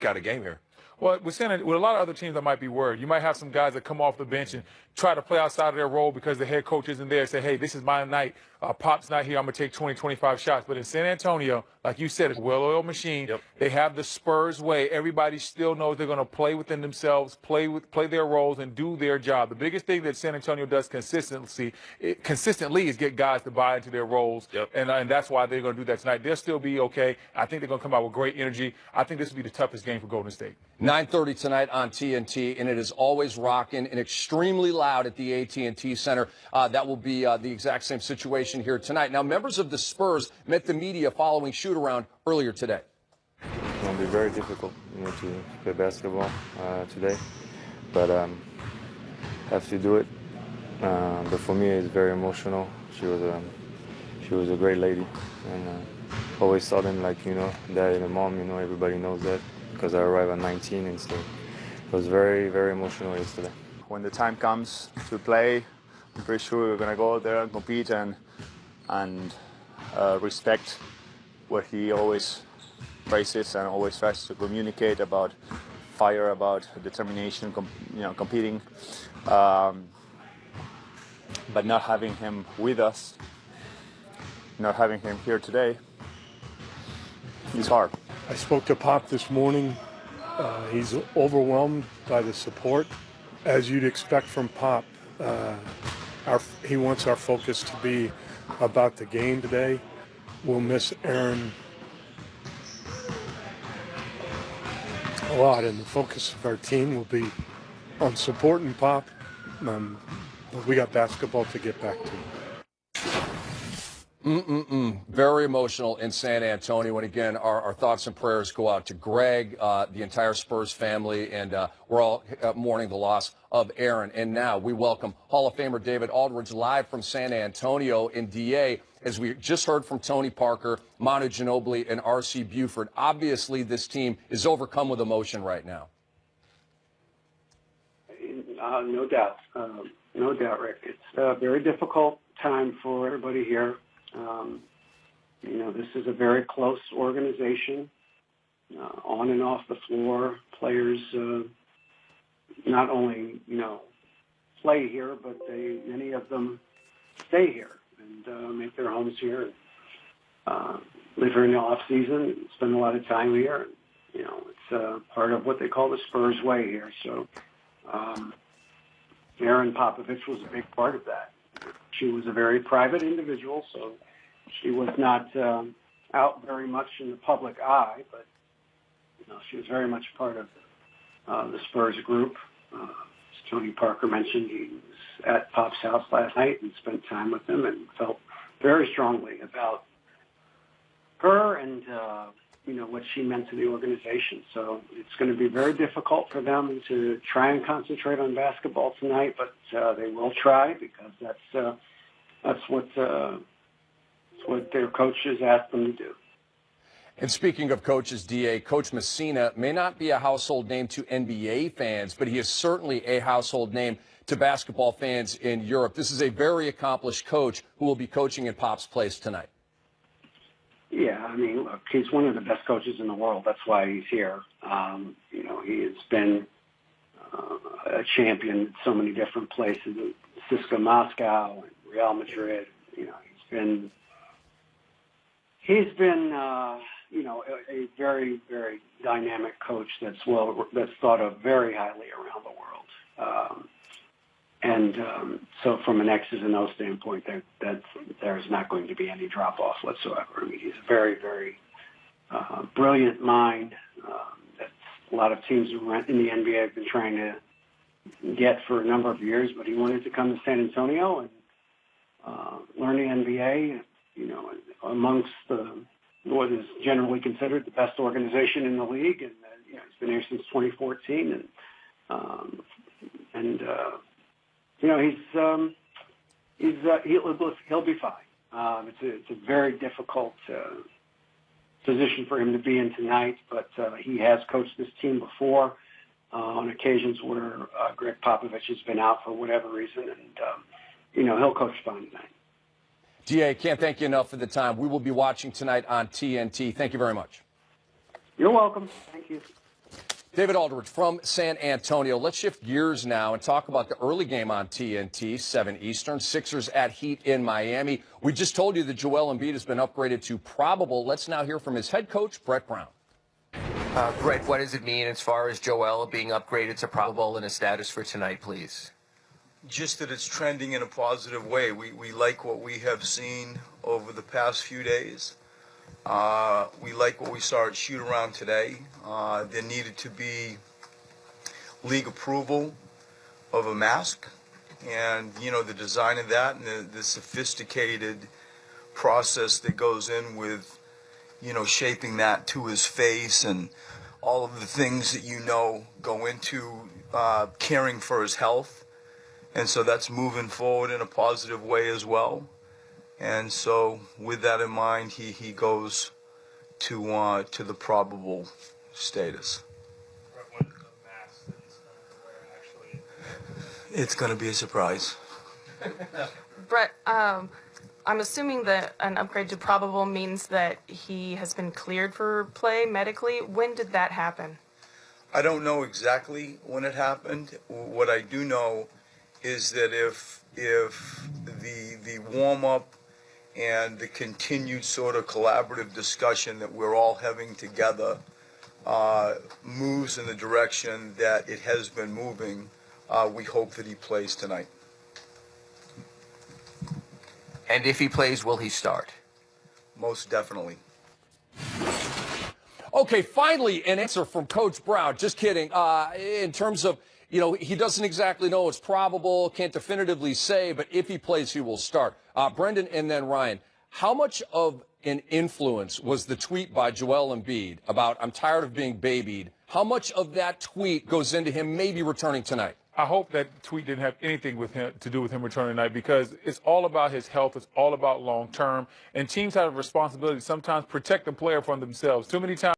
got a game here. Well, with a lot of other teams, I might be worried. You might have some guys that come off the bench and try to play outside of their role because the head coach isn't there and say, hey, this is my night. Pop's not here. I'm going to take 20, 25 shots. But in San Antonio, like you said, it's a well-oiled machine. Yep. They have the Spurs way. Everybody still knows they're going to play within themselves, play their roles, and do their job. The biggest thing that San Antonio does consistently is get guys to buy into their roles. Yep. And that's why they're going to do that tonight. They'll still be okay. I think they're going to come out with great energy. I think this will be the toughest game for Golden State. 9:30 tonight on TNT, and it is always rocking and extremely loud at the AT&T Center. That will be the exact same situation here tonight. Now, members of the Spurs met the media following shoot-around earlier today. It's going to be very difficult, to play basketball today, but have to do it. But for me, it's very emotional. She was a great lady, and always saw them like dad and mom. Everybody knows that because I arrived at 19, and so it was very, very emotional yesterday. When the time comes to play, I'm pretty sure we're going to go out there and compete and respect what he always praises and always tries to communicate about fire, about determination, competing. But not having him with us, not having him here today, is hard. I spoke to Pop this morning. He's overwhelmed by the support, as you'd expect from Pop. He wants our focus to be about the game today. We'll miss Aaron a lot, and the focus of our team will be on supporting Pop. But we got basketball to get back to. Very emotional in San Antonio. And again, our thoughts and prayers go out to Greg, the entire Spurs family, and we're all mourning the loss of Aaron. And now we welcome Hall of Famer David Aldridge live from San Antonio in DA, as we just heard from Tony Parker, Manu Ginobili, and R.C. Buford. Obviously, this team is overcome with emotion right now. No doubt. No doubt, Rick. It's a very difficult time for everybody here. This is a very close organization, on and off the floor. Players not only, play here, but many of them stay here and make their homes here and live here in the off season, spend a lot of time here. It's part of what they call the Spurs way here. So Erin Popovich was a big part of that. She was a very private individual, so she was not out very much in the public eye, but she was very much part of the Spurs group. As Tony Parker mentioned, he was at Pop's house last night and spent time with him and felt very strongly about her and what she meant to the organization. So it's going to be very difficult for them to try and concentrate on basketball tonight, but they will try because that's what their coaches asked them to do. And speaking of coaches, D.A., Coach Messina may not be a household name to NBA fans, but he is certainly a household name to basketball fans in Europe. This is a very accomplished coach who will be coaching in Pop's place tonight. Yeah, look, he's one of the best coaches in the world. That's why he's here. He has been a champion in so many different places, CSKA Moscow and Real Madrid. He's been a very, very dynamic coach that's thought of very highly around the world. So from an X's and O's standpoint, there's not going to be any drop-off whatsoever. He's a very, very brilliant mind that a lot of teams in the NBA have been trying to get for a number of years, but he wanted to come to San Antonio and learn the NBA, amongst what is generally considered the best organization in the league. And he's been here since 2014, he'll be fine. It's a very difficult position for him to be in tonight, but he has coached this team before on occasions where Greg Popovich has been out for whatever reason, and he'll coach fine tonight. D.A., can't thank you enough for the time. We will be watching tonight on TNT. Thank you very much. You're welcome. Thank you. David Aldridge from San Antonio. Let's shift gears now and talk about the early game on TNT, 7 Eastern. Sixers at Heat in Miami. We just told you that Joel Embiid has been upgraded to probable. Let's now hear from his head coach, Brett Brown. Brett, what does it mean as far as Joel being upgraded to probable and his status for tonight, please? Just that it's trending in a positive way. We like what we have seen over the past few days. We like what we saw at shoot around today. There needed to be league approval of a mask, and the design of that and the sophisticated process that goes in with shaping that to his face and all of the things that go into caring for his health. And so that's moving forward in a positive way as well. And so with that in mind, he goes to the probable status. It's going to be a surprise. Brett, I'm assuming that an upgrade to probable means that he has been cleared for play medically. When did that happen? I don't know exactly when it happened. What I do know is that if the warm-up and the continued sort of collaborative discussion that we're all having together moves in the direction that it has been moving, we hope that he plays tonight. And if he plays, will he start? Most definitely. Okay, finally, an answer from Coach Brown. Just kidding. In terms of, he doesn't exactly know. It's probable, can't definitively say, but if he plays, he will start. Brendan and then Ryan, how much of an influence was the tweet by Joel Embiid about I'm tired of being babied? How much of that tweet goes into him maybe returning tonight? I hope that tweet didn't have anything to do with him returning tonight, because it's all about his health. It's all about long term. And teams have a responsibility to sometimes protect the player from themselves. Too many times.